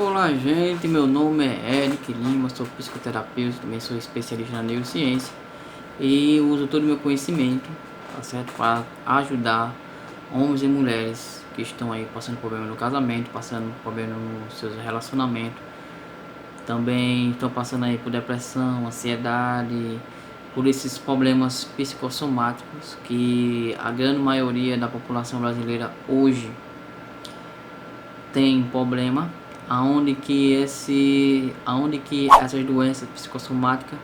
Olá, gente, meu nome é Eric Lima, sou psicoterapeuta, também sou especialista na neurociência e uso todo o meu conhecimento, tá certo, para ajudar homens e mulheres que estão aí passando problema no casamento, passando problema nos seus relacionamentos, também estão passando aí por depressão, ansiedade, por esses problemas psicossomáticos que a grande maioria da população brasileira hoje tem problema, aonde que essas doenças psicossomáticas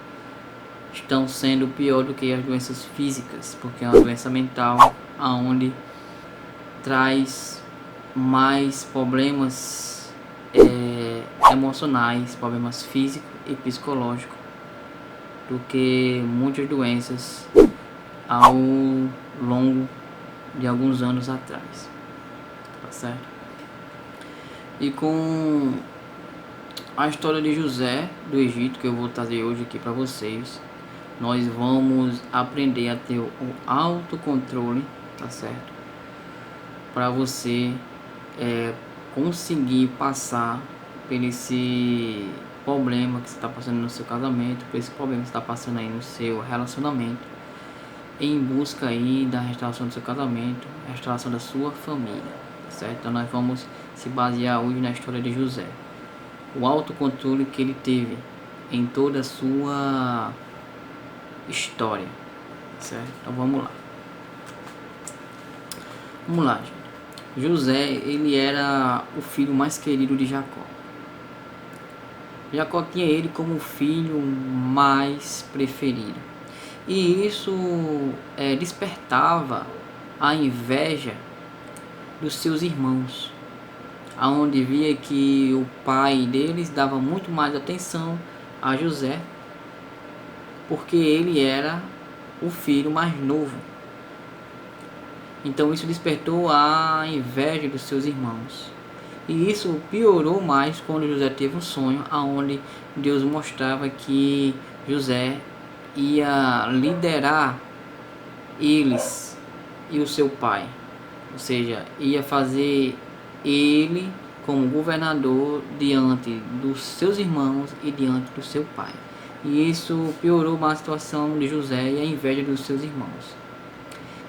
estão sendo pior do que as doenças físicas, porque é uma doença mental aonde traz mais problemas emocionais, problemas físicos e psicológicos do que muitas doenças ao longo de alguns anos atrás, tá certo? E com a história de José do Egito, que eu vou trazer hoje aqui para vocês, nós vamos aprender a ter o autocontrole, tá certo? Para você conseguir passar por esse problema que você está passando no seu casamento, por esse problema que você está passando aí no seu relacionamento, em busca aí da restauração do seu casamento, restauração da sua família, tá certo? Então nós vamos se basear hoje na história de José, o autocontrole que ele teve em toda a sua história, certo? Então vamos lá, gente. José, ele era o filho mais querido de Jacó. Jacó tinha ele como o filho mais preferido, e isso despertava a inveja dos seus irmãos, aonde via que o pai deles dava muito mais atenção a José, porque ele era o filho mais novo. Então isso despertou a inveja dos seus irmãos. E isso piorou mais quando José teve um sonho, aonde Deus mostrava que José ia liderar eles e o seu pai, ou seja, ia fazer ele como governador diante dos seus irmãos e diante do seu pai. E isso piorou mais a situação de José e a inveja dos seus irmãos.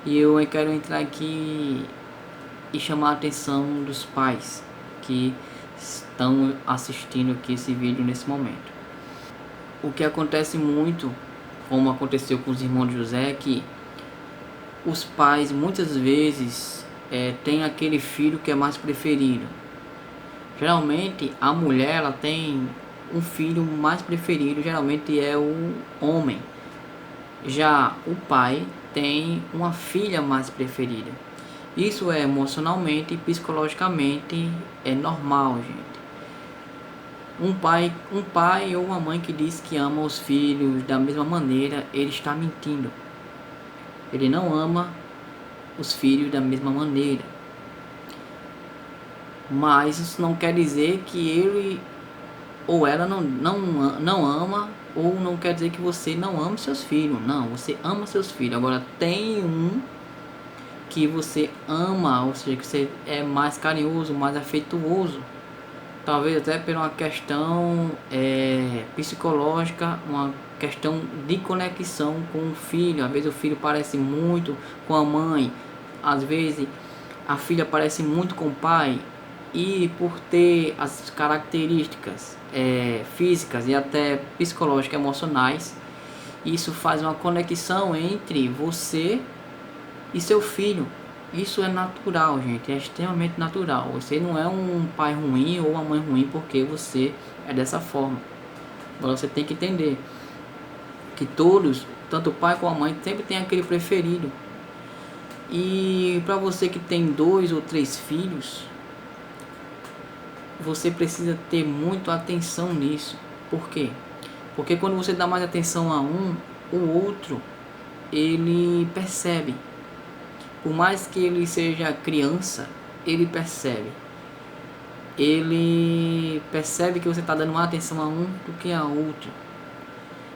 E eu quero entrar aqui e chamar a atenção dos pais que estão assistindo aqui esse vídeo nesse momento. O que acontece muito, como aconteceu com os irmãos de José, é que os pais muitas vezes têm aquele filho que é mais preferido. Geralmente a mulher ela tem um filho mais preferido, geralmente é o homem. Já o pai tem uma filha mais preferida. Isso é emocionalmente e psicologicamente normal, gente. Um pai ou uma mãe que diz que ama os filhos da mesma maneira, ele está mentindo. Ele não ama os filhos da mesma maneira. Mas isso não quer dizer que ele ou ela não ama, ou não quer dizer que você não ama seus filhos. Não, você ama seus filhos. Agora tem um que você ama, ou seja, que você é mais carinhoso, mais afetuoso. Talvez até por uma questão psicológica, uma questão de conexão com o filho. Às vezes o filho parece muito com a mãe, às vezes a filha parece muito com o pai, e por ter as características físicas e até psicológicas, emocionais, isso faz uma conexão entre você e seu filho. Isso é natural, gente, é extremamente natural. Você não é um pai ruim ou uma mãe ruim porque você é dessa forma. Agora você tem que entender que todos, tanto o pai como a mãe, sempre tem aquele preferido. E para você que tem 2 ou 3 filhos, você precisa ter muito atenção nisso. Por quê? Porque quando você dá mais atenção a um, o outro ele percebe. Por mais que ele seja criança, ele percebe. Ele percebe que você está dando mais atenção a um do que a outro.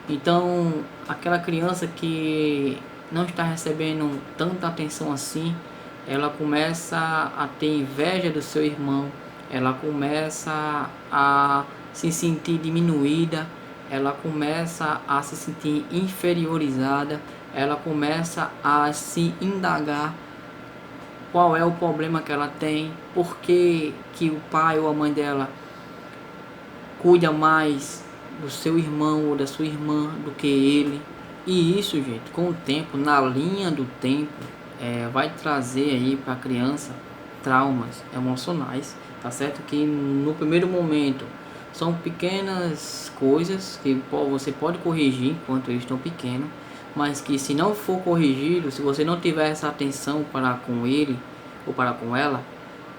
Então, aquela criança que não está recebendo tanta atenção assim, ela começa a ter inveja do seu irmão, ela começa a se sentir diminuída, ela começa a se sentir inferiorizada, ela começa a se indagar qual é o problema que ela tem, por que o pai ou a mãe dela cuida mais do seu irmão ou da sua irmã do que ele. E isso, gente, com o tempo, na linha do tempo, vai trazer aí para a criança traumas emocionais, tá certo? Que no primeiro momento são pequenas coisas que você pode corrigir enquanto eles estão pequenos, mas que se não for corrigido, se você não tiver essa atenção para com ele ou para com ela,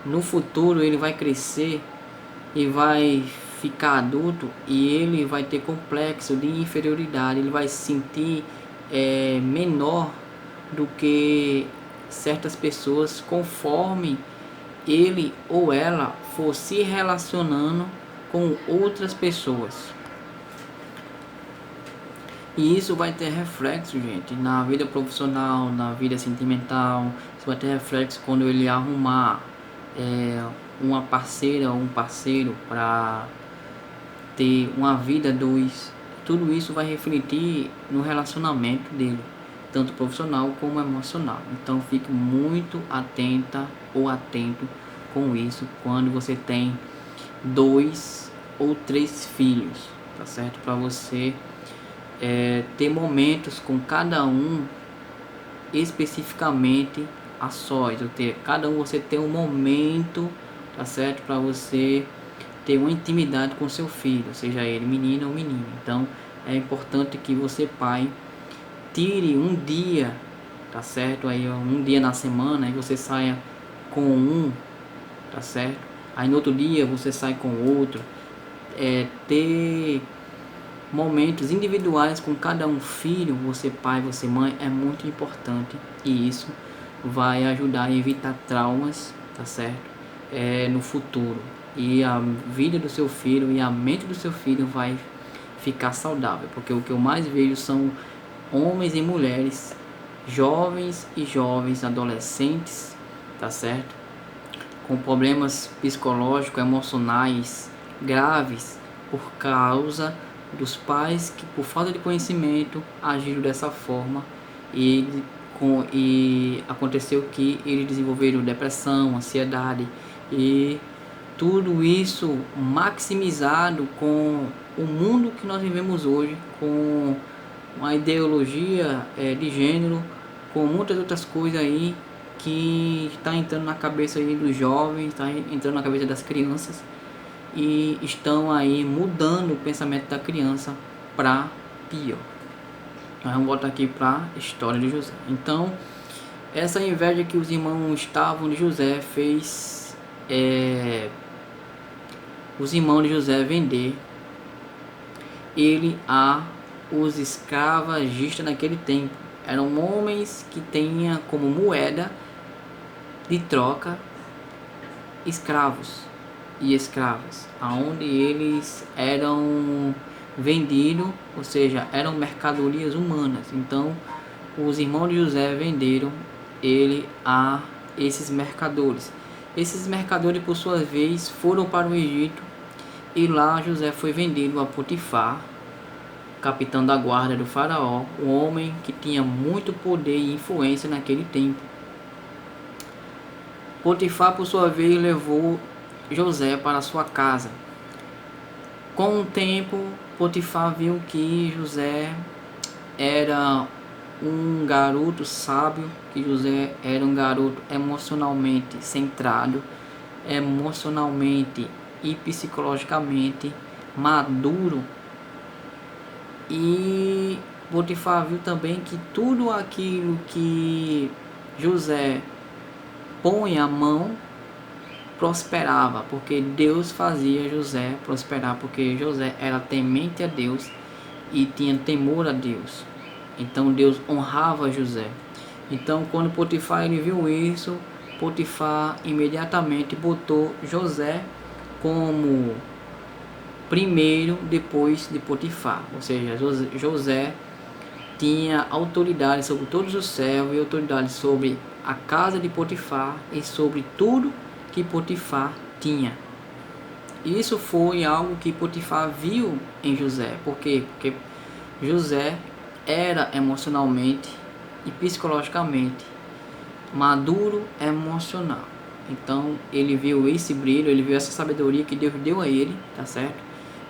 no futuro ele vai crescer e vai ficar adulto e ele vai ter complexo de inferioridade, ele vai se sentir menor do que certas pessoas conforme ele ou ela for se relacionando com outras pessoas. E isso vai ter reflexo, gente, na vida profissional, na vida sentimental. Isso vai ter reflexo quando ele arrumar uma parceira ou um parceiro para ter uma vida dois. Tudo isso vai refletir no relacionamento dele, tanto profissional como emocional. Então fique muito atenta ou atento com isso quando você tem 2 ou 3 filhos, tá certo? Para você ter momentos com cada um especificamente a sós, ou ter cada um você ter um momento, tá certo? Para você ter uma intimidade com seu filho, seja ele menino ou menina. Então é importante que você, pai, tire um dia, tá certo? Aí um dia na semana, aí você saia com um, tá certo? Aí no outro dia você sai com outro. Ter momentos individuais com cada um filho, você pai, você mãe, é muito importante, e isso vai ajudar a evitar traumas, tá certo? No futuro, e a vida do seu filho e a mente do seu filho vai ficar saudável, porque o que eu mais vejo são homens e mulheres, jovens e jovens, adolescentes, tá certo? Com problemas psicológicos, emocionais graves por causa dos pais que, por falta de conhecimento, agiram dessa forma e aconteceu que eles desenvolveram depressão, ansiedade, e tudo isso maximizado com o mundo que nós vivemos hoje, com uma ideologia de gênero, com muitas outras coisas aí que está entrando na cabeça aí dos jovens, está entrando na cabeça das crianças, e estão aí mudando o pensamento da criança para pior. Nós vamos voltar aqui para a história de José. Então, essa inveja que os irmãos estavam de José fez os irmãos de José vender ele a os escravagistas naquele tempo. Eram homens que tinham como moeda de troca escravos e escravas, aonde eles eram vendidos, ou seja, eram mercadorias humanas. Então os irmãos de José venderam ele a esses mercadores. Esses mercadores, por sua vez, foram para o Egito, e lá José foi vendido a Potifar, capitão da guarda do faraó, um homem que tinha muito poder e influência naquele tempo. Potifar, por sua vez, levou José para sua casa. Com o tempo, Potifar viu que José era um garoto sábio, que José era um garoto emocionalmente centrado, emocionalmente e psicologicamente maduro. E Potifar viu também que tudo aquilo que José põe a mão prosperava, porque Deus fazia José prosperar, porque José era temente a Deus e tinha temor a Deus. Então Deus honrava José. Então quando Potifar ele viu isso, Potifar imediatamente botou José como primeiro depois de Potifar. Ou seja, José tinha autoridade sobre todos os servos e autoridade sobre a casa de Potifar e sobre tudo que Potifar tinha. Isso foi algo que Potifar viu em José. Por quê? Porque José era emocionalmente e psicologicamente maduro emocional. Então ele viu esse brilho, ele viu essa sabedoria que Deus deu a ele, tá certo?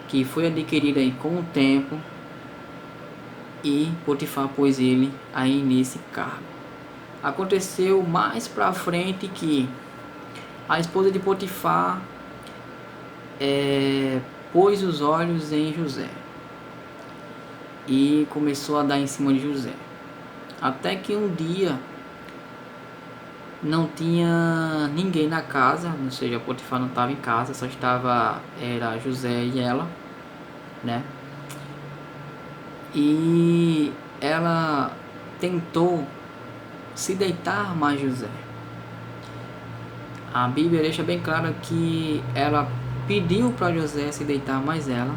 Que foi adquirida aí com o tempo, e Potifar pôs ele aí nesse cargo. Aconteceu mais pra frente que a esposa de Potifar pôs os olhos em José e começou a dar em cima de José. Até que um dia não tinha ninguém na casa, ou seja, Potifar não estava em casa, só era José e ela, né? E ela tentou se deitar mais José. A Bíblia deixa bem claro que ela pediu para José se deitar mais ela,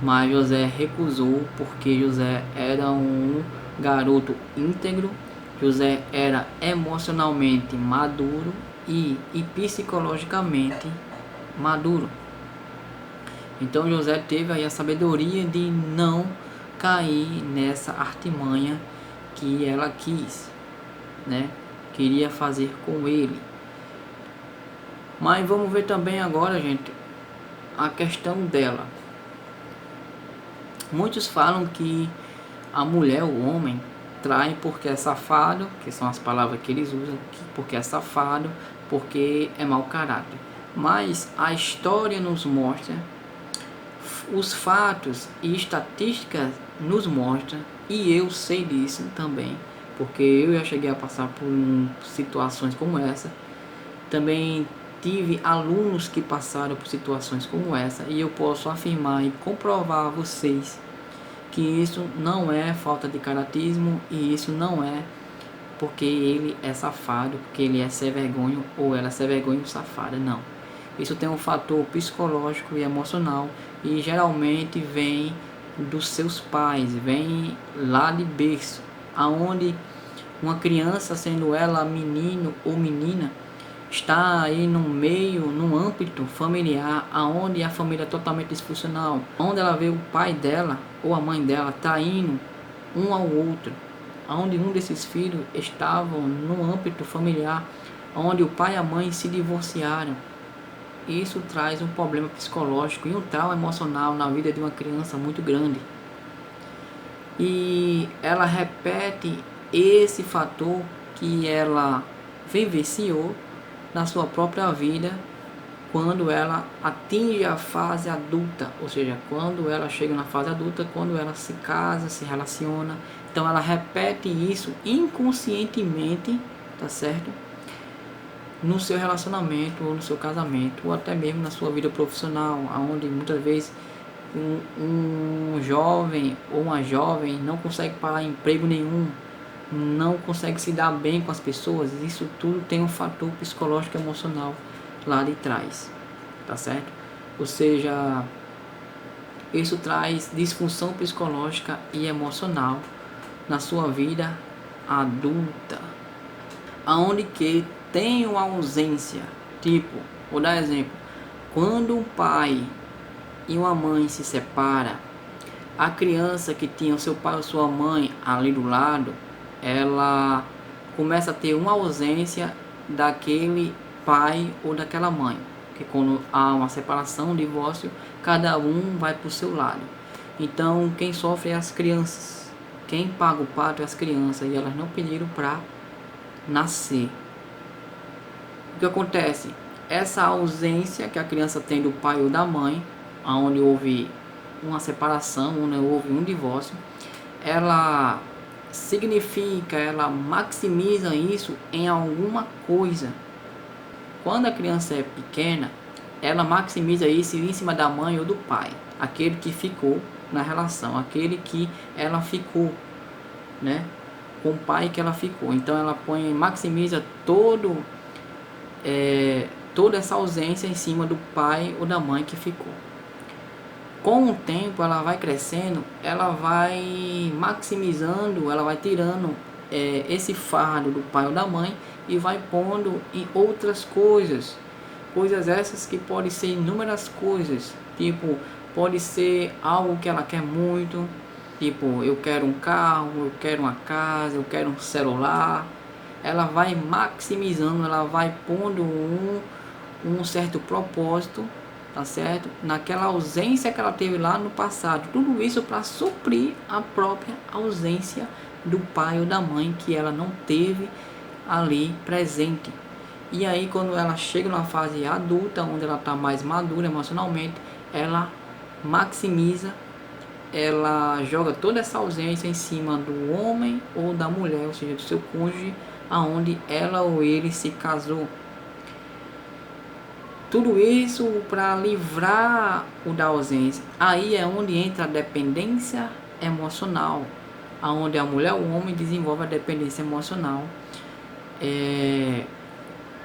mas José recusou, porque José era um garoto íntegro, José era emocionalmente maduro e psicologicamente maduro. Então José teve aí a sabedoria de não cair nessa artimanha que ela quis, né? Queria fazer com ele. Mas vamos ver também agora, gente, a questão dela. Muitos falam que a mulher, o homem, trai porque é safado, que são as palavras que eles usam, porque é safado, porque é mau caráter. Mas a história nos mostra, os fatos e estatísticas nos mostram, e eu sei disso também, porque eu já cheguei a passar por situações como essa. Também tive alunos que passaram por situações como essa, e eu posso afirmar e comprovar a vocês que isso não é falta de caratismo, e isso não é porque ele é safado, porque ele é sem vergonha ou ela é sem vergonha ou safada, não. Isso tem um fator psicológico e emocional, e geralmente vem dos seus pais, vem lá de berço, aonde uma criança, sendo ela menino ou menina, está aí no meio, num âmbito familiar, aonde a família é totalmente disfuncional, onde ela vê o pai dela ou a mãe dela traindo um ao outro, onde um desses filhos estavam no âmbito familiar, onde o pai e a mãe se divorciaram. Isso traz um problema psicológico e um trauma emocional na vida de uma criança muito grande. E ela repete esse fator que ela vivenciou na sua própria vida quando ela atinge a fase adulta, ou seja, quando ela chega na fase adulta, quando ela se casa, se relaciona. Então ela repete isso inconscientemente, tá certo? No seu relacionamento, ou no seu casamento, ou até mesmo na sua vida profissional, onde muitas vezes um jovem ou uma jovem não consegue parar emprego nenhum, não consegue se dar bem com as pessoas. Isso tudo tem um fator psicológico e emocional lá de trás, tá certo? Ou seja, isso traz disfunção psicológica e emocional na sua vida adulta, aonde que tem uma ausência. Tipo, vou dar exemplo, quando um pai e uma mãe se separam, a criança que tinha o seu pai ou sua mãe ali do lado, ela começa a ter uma ausência daquele pai ou daquela mãe, que quando há uma separação, um divórcio, cada um vai para o seu lado. Então quem sofre é as crianças, quem paga o pato é as crianças, e elas não pediram para nascer. O que acontece? Essa ausência que a criança tem do pai ou da mãe, onde houve uma separação, onde houve um divórcio, ela significa, ela maximiza isso em alguma coisa. Quando a criança é pequena, ela maximiza isso em cima da mãe ou do pai, aquele que ficou na relação, aquele que ela ficou, né, com o pai que ela ficou. Então ela maximiza toda essa ausência em cima do pai ou da mãe que ficou. Com o tempo ela vai crescendo, ela vai maximizando, ela vai tirando esse fardo do pai ou da mãe e vai pondo em outras coisas. Coisas essas que podem ser inúmeras coisas, tipo, pode ser algo que ela quer muito, tipo, eu quero um carro, eu quero uma casa, eu quero um celular. Ela vai maximizando, ela vai pondo um certo propósito, tá certo? Naquela ausência que ela teve lá no passado. Tudo isso para suprir a própria ausência do pai ou da mãe que ela não teve ali presente. E aí quando ela chega numa fase adulta, onde ela está mais madura emocionalmente, ela maximiza, ela joga toda essa ausência em cima do homem ou da mulher, ou seja, do seu cônjuge, aonde ela ou ele se casou. Tudo isso para livrar o da ausência. Aí é onde entra a dependência emocional, aonde a mulher ou o homem desenvolve a dependência emocional,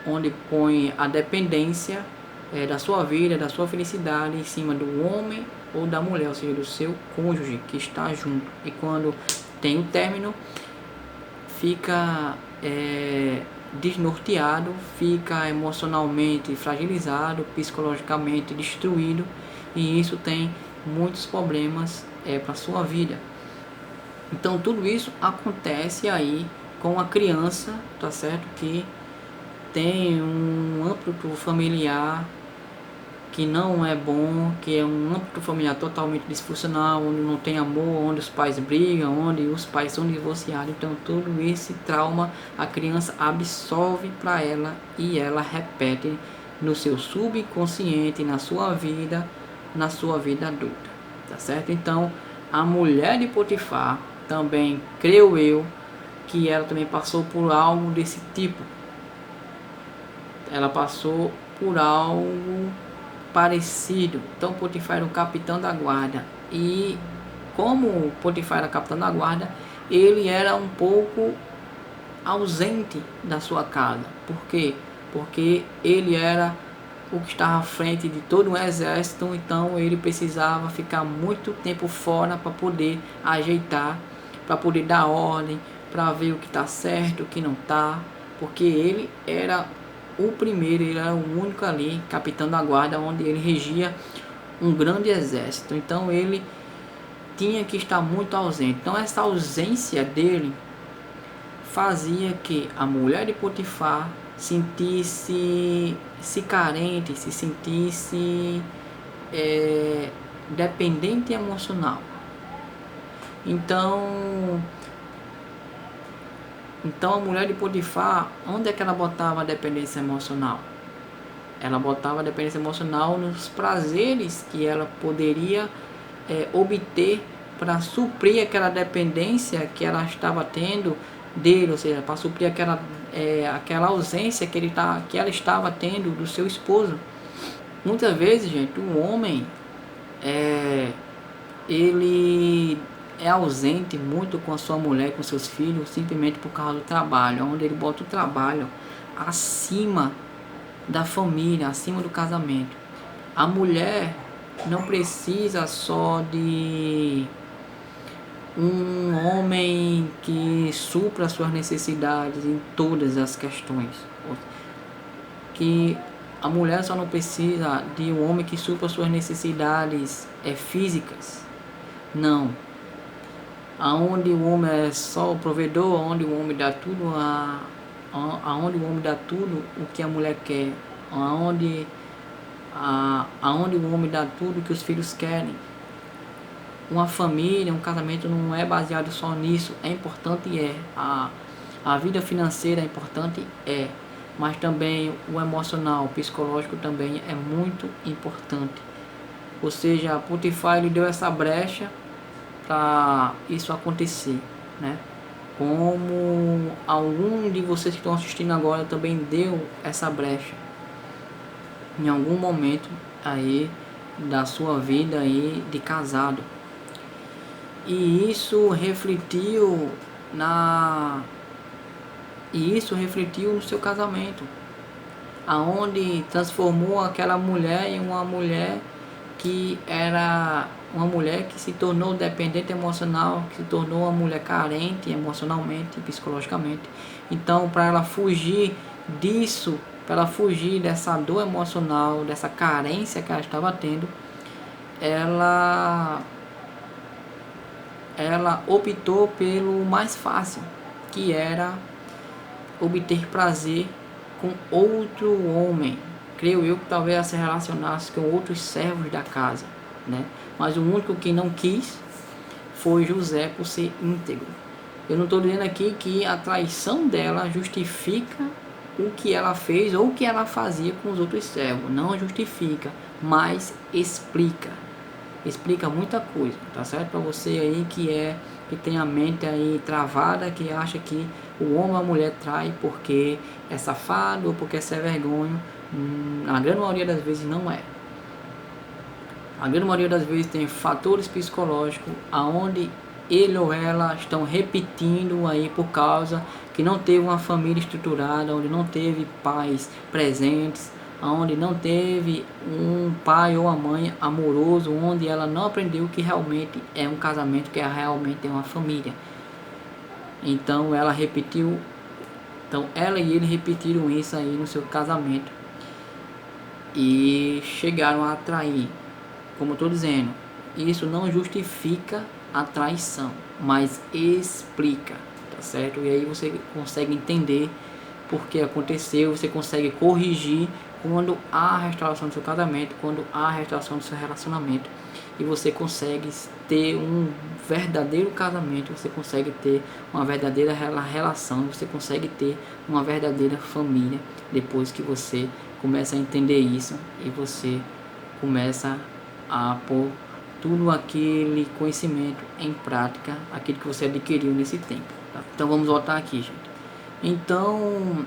onde põe a dependência da sua vida, da sua felicidade em cima do homem ou da mulher, ou seja, do seu cônjuge que está junto. E quando tem o término, fica desnorteado, fica emocionalmente fragilizado, psicologicamente destruído, e isso tem muitos problemas para sua vida. Então tudo isso acontece aí com a criança, tá certo? Que tem um âmbito familiar que não é bom, que é um âmbito familiar totalmente disfuncional, onde não tem amor, onde os pais brigam, onde os pais são divorciados. Então todo esse trauma a criança absorve para ela e ela repete no seu subconsciente, na sua vida adulta, tá certo? Então a mulher de Potifar também, creio eu, que ela também passou por algo desse tipo. Ela passou por algo parecido. Então Potifar era o capitão da guarda, e como Potifar era capitão da guarda, ele era um pouco ausente da sua casa. Por quê? Porque ele era o que estava à frente de todo um exército, então ele precisava ficar muito tempo fora para poder ajeitar, para poder dar ordem, para ver o que está certo, o que não está, porque ele era o primeiro, ele era o único ali, capitão da guarda, onde ele regia um grande exército. Então ele tinha que estar muito ausente. Então essa ausência dele fazia que a mulher de Potifar sentisse carente, se sentisse dependente emocional. Então a mulher de Potifar, onde é que ela botava a dependência emocional? Ela botava a dependência emocional nos prazeres que ela poderia obter para suprir aquela dependência que ela estava tendo dele, ou seja, para suprir aquela ausência que ela estava tendo do seu esposo. Muitas vezes, gente, o homem ele é ausente muito com a sua mulher, com seus filhos, simplesmente por causa do trabalho, onde ele bota o trabalho acima da família, acima do casamento. A mulher não precisa só de um homem que supra suas necessidades em todas as questões. Que a mulher só não precisa de um homem que supra suas necessidades físicas. Não. Aonde o homem é só o provedor, aonde o homem dá tudo aonde o homem dá tudo o que a mulher quer, aonde o homem dá tudo o que os filhos querem. Uma família, um casamento não é baseado só nisso. É importante, a vida financeira é importante, mas também o emocional, o psicológico também é muito importante. Ou seja, Potifar ele deu essa brecha para isso acontecer, né? Como algum de vocês que estão assistindo agora também deu essa brecha em algum momento aí da sua vida aí de casado, e isso refletiu no seu casamento, aonde transformou aquela mulher em uma mulher que era uma mulher que se tornou dependente emocional, que se tornou uma mulher carente emocionalmente e psicologicamente. Então, para ela fugir disso, para ela fugir dessa dor emocional, dessa carência que ela estava tendo, ela optou pelo mais fácil, que era obter prazer com outro homem. Creio eu que talvez ela se relacionasse com outros servos da casa, né? Mas o único que não quis foi José, por ser íntegro. Eu não estou dizendo aqui que a traição dela justifica o que ela fez ou o que ela fazia com os outros servos. Não justifica, mas explica. Explica muita coisa, tá certo? Para você aí que tem a mente aí travada, que acha que o homem ou a mulher trai porque é safado ou porque é sem vergonha. A grande maioria das vezes não é. A grande maioria das vezes tem fatores psicológicos aonde ele ou ela estão repetindo aí por causa que não teve uma família estruturada, onde não teve pais presentes, onde não teve um pai ou uma mãe amoroso, onde ela não aprendeu que realmente é um casamento, que realmente é uma família. Então ela repetiu, então ela e ele repetiram isso aí no seu casamento e chegaram a trair. Como eu estou dizendo, isso não justifica a traição, mas explica, tá certo? E aí você consegue entender por que aconteceu, você consegue corrigir quando há restauração do seu casamento, quando há restauração do seu relacionamento, e você consegue ter um verdadeiro casamento, você consegue ter uma verdadeira relação, você consegue ter uma verdadeira família, depois que você começa a entender isso e você começa a pôr tudo aquele conhecimento em prática, aquilo que você adquiriu nesse tempo, tá? Então vamos voltar aqui, gente. Então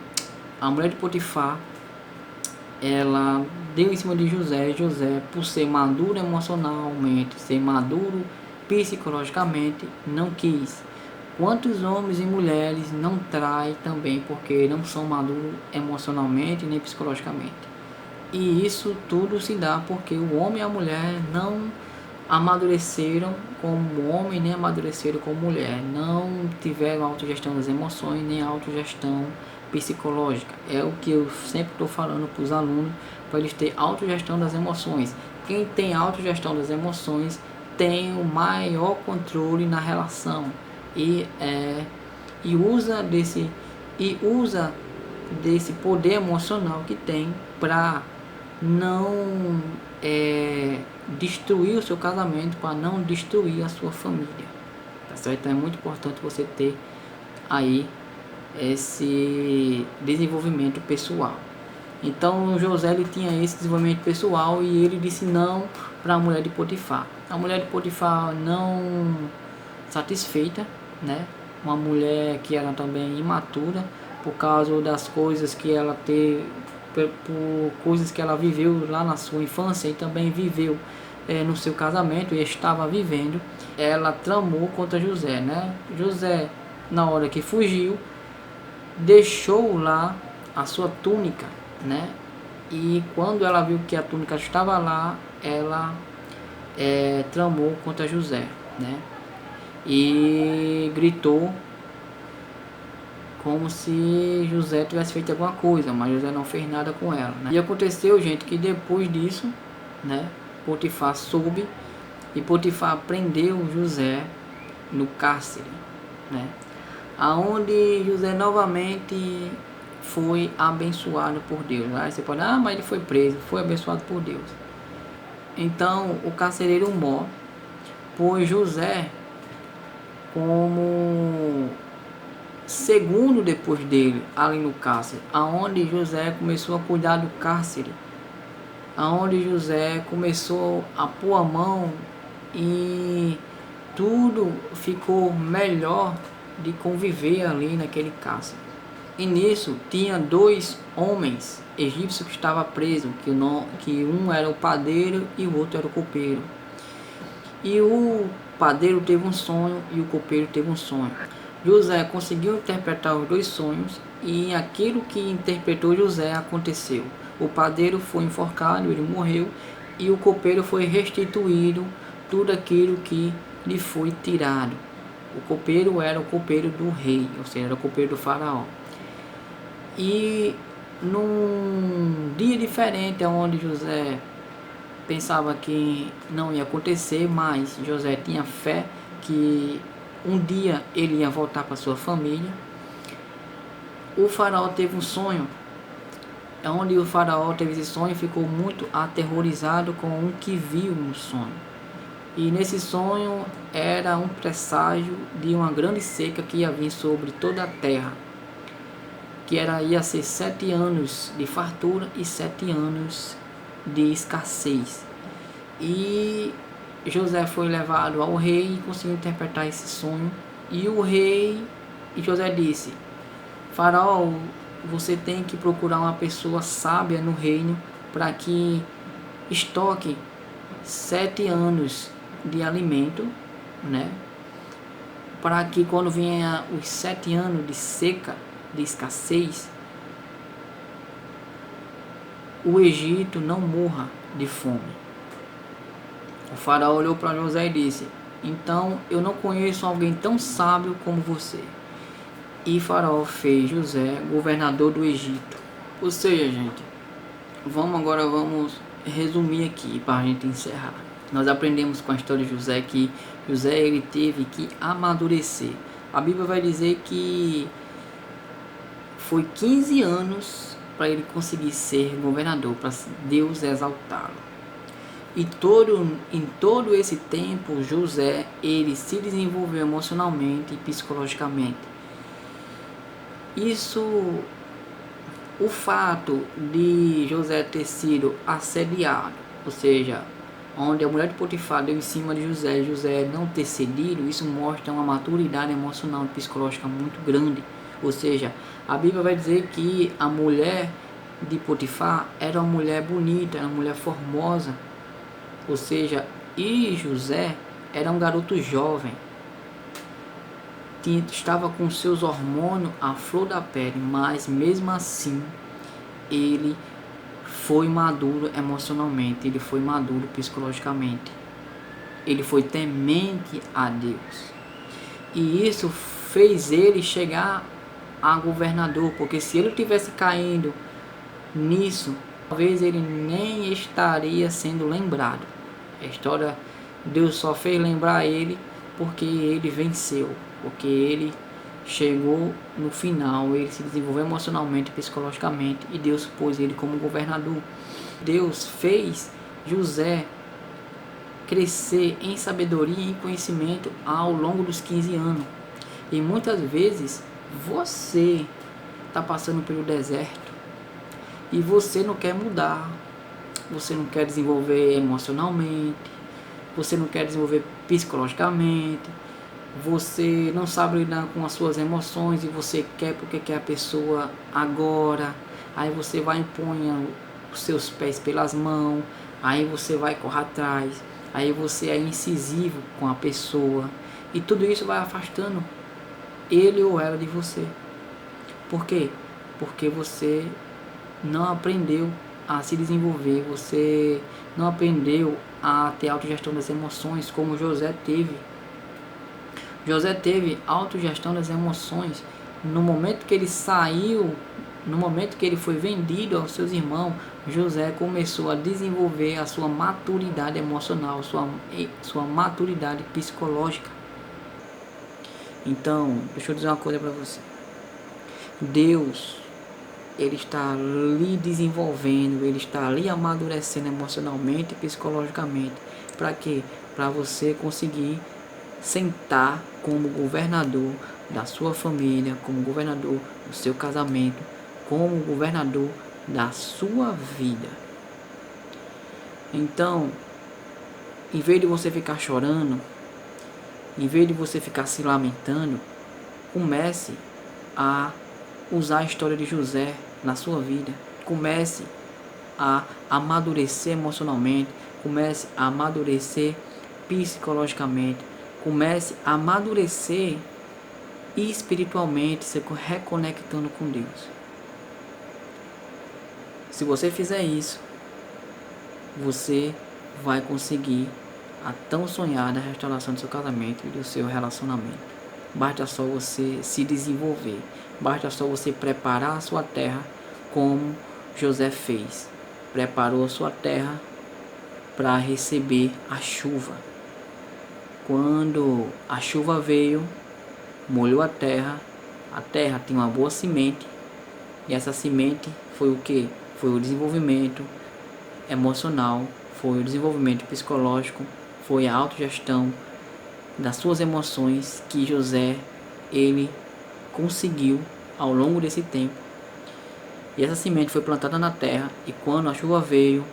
a mulher de Potifar, ela deu em cima de José. José, por ser maduro emocionalmente, ser maduro psicologicamente, não quis. Quantos homens e mulheres não traem também porque não são maduros emocionalmente nem psicologicamente? E isso tudo se dá porque o homem e a mulher não amadureceram como homem, nem amadureceram como mulher, não tiveram autogestão das emoções, nem autogestão psicológica. É o que eu sempre estou falando para os alunos, para eles terem autogestão das emoções. Quem tem autogestão das emoções tem o maior controle na relação e usa desse poder emocional que tem para não destruir o seu casamento, para não destruir a sua família, tá certo? Então é muito importante você ter aí esse desenvolvimento pessoal. Então José, ele tinha esse desenvolvimento pessoal e ele disse não para a mulher de Potifar. A mulher de Potifar não satisfeita, né? Uma mulher que era também imatura por causa das coisas que ela teve, por coisas que ela viveu lá na sua infância e também viveu no seu casamento e estava vivendo. Ela tramou contra José, né? José, na hora que fugiu, deixou lá a sua túnica, né? E quando ela viu que a túnica estava lá, ela tramou contra José, né? E gritou como se José tivesse feito alguma coisa, mas José não fez nada com ela, né? E aconteceu, gente, que depois disso, né, Potifar soube e Potifar prendeu José no cárcere, né? Aonde José novamente foi abençoado por Deus. Aí você pode, mas ele foi preso, foi abençoado por Deus. Então o carcereiro Mó pôs José como segundo depois dele, ali no cárcere, aonde José começou a cuidar do cárcere, aonde José começou a pôr a mão e tudo ficou melhor de conviver ali naquele cárcere. E nisso tinha dois homens egípcios que estavam presos, que um era o padeiro e o outro era o copeiro. E o padeiro teve um sonho e o copeiro teve um sonho. José conseguiu interpretar os dois sonhos e aquilo que interpretou José aconteceu. O padeiro foi enforcado, ele morreu, e o copeiro foi restituído tudo aquilo que lhe foi tirado. O copeiro era o copeiro do rei, ou seja, era o copeiro do faraó. E num dia diferente, onde José pensava que não ia acontecer, mas José tinha fé que um dia ele ia voltar para sua família. O faraó teve um sonho, onde o faraó teve esse sonho e ficou muito aterrorizado com o que viu no sonho. E nesse sonho era um presságio de uma grande seca que ia vir sobre toda a terra, que ia ser 7 anos de fartura e 7 anos de escassez. E José foi levado ao rei e conseguiu interpretar esse sonho. E o rei, e José disse: Faraó, você tem que procurar uma pessoa sábia no reino para que estoque 7 anos de alimento, né? Para que quando venha os 7 anos de seca, de escassez, o Egito não morra de fome. O faraó olhou para José e disse: então eu não conheço alguém tão sábio como você. E faraó fez José governador do Egito. Ou seja, gente, vamos resumir aqui para a gente encerrar. Nós aprendemos com a história de José que José ele teve que amadurecer. A Bíblia vai dizer que foi 15 anos para ele conseguir ser governador, para Deus exaltá-lo. E em todo esse tempo, José, ele se desenvolveu emocionalmente e psicologicamente. O fato de José ter sido assediado, ou seja, onde a mulher de Potifar deu em cima de José não ter cedido, isso mostra uma maturidade emocional e psicológica muito grande. Ou seja, a Bíblia vai dizer que a mulher de Potifar era uma mulher bonita, era uma mulher formosa. Ou seja, e José era um garoto jovem, estava com seus hormônios à flor da pele, mas mesmo assim ele foi maduro emocionalmente, ele foi maduro psicologicamente, ele foi temente a Deus, e isso fez ele chegar a governador, porque se ele tivesse caído nisso, talvez ele nem estaria sendo lembrado. A história, Deus só fez lembrar ele porque ele venceu, porque ele chegou no final, ele se desenvolveu emocionalmente e psicologicamente, e Deus pôs ele como governador. Deus fez José crescer em sabedoria e em conhecimento ao longo dos 15 anos. E muitas vezes você está passando pelo deserto e você não quer mudar, você não quer desenvolver emocionalmente, você não quer desenvolver psicologicamente, você não sabe lidar com as suas emoções e você quer porque quer a pessoa agora. Aí você vai e põe os seus pés pelas mãos, aí você vai correr atrás, aí você é incisivo com a pessoa, e tudo isso vai afastando ele ou ela de você. Por quê? Porque você não aprendeu a se desenvolver, você não aprendeu a ter autogestão das emoções como José teve. José teve autogestão das emoções no momento que ele saiu, no momento que ele foi vendido aos seus irmãos. José começou a desenvolver a sua maturidade emocional, sua maturidade psicológica. Então, deixa eu dizer uma coisa para você. Deus, ele está lhe desenvolvendo, ele está lhe amadurecendo emocionalmente e psicologicamente. Para quê? Para você conseguir sentar como governador da sua família, como governador do seu casamento, como governador da sua vida. Então, em vez de você ficar chorando, em vez de você ficar se lamentando, comece a usar a história de José na sua vida. Comece a amadurecer emocionalmente, comece a amadurecer psicologicamente, comece a amadurecer espiritualmente, se reconectando com Deus. Se você fizer isso, você vai conseguir a tão sonhada restauração do seu casamento e do seu relacionamento. Basta só você se desenvolver, basta só você preparar a sua terra como José fez. Preparou a sua terra para receber a chuva. Quando a chuva veio, molhou a terra tinha uma boa semente, e essa semente foi o que? Foi o desenvolvimento emocional, foi o desenvolvimento psicológico, foi a autogestão das suas emoções que José ele conseguiu ao longo desse tempo. E essa semente foi plantada na terra, e quando a chuva veio,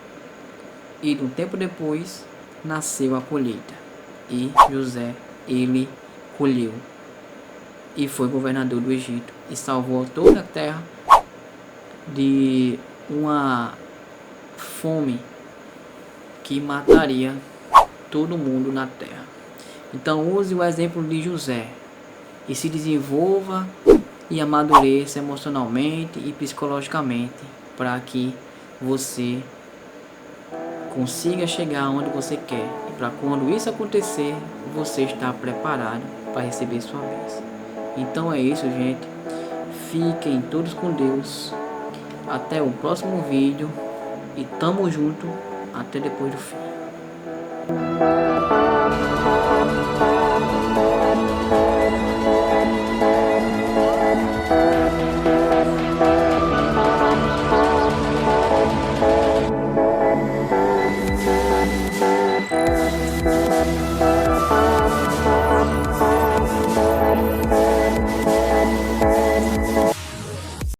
e um tempo depois, nasceu a colheita. E José, ele colheu e foi governador do Egito e salvou toda a terra de uma fome que mataria todo mundo na terra. Então use o exemplo de José e se desenvolva e amadureça emocionalmente e psicologicamente para que você consiga chegar onde você quer, e para quando isso acontecer, você estar preparado para receber sua bênção. Então é isso, gente. Fiquem todos com Deus. Até o próximo vídeo e tamo junto até depois do fim.